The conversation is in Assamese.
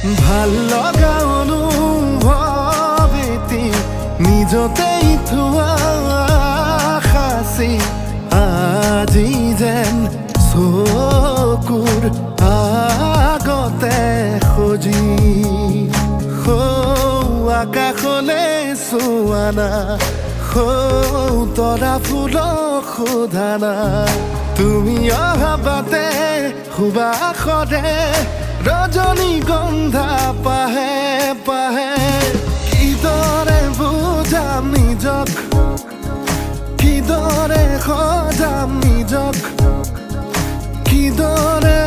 ভাল লগা অনুভৱ এটি নিজতেই থোৱা সাঁচি আজি যেন চকুৰ আগতে সজি আকাশলে চোৱা না তৰা ফুলক সোধা না তুমি অহা বাটে সুবাসৰে ৰজনীগন্ধা পাহে পাহে কিদৰে বুজাম নিজক কিদৰে সজাম নিজক কিদৰে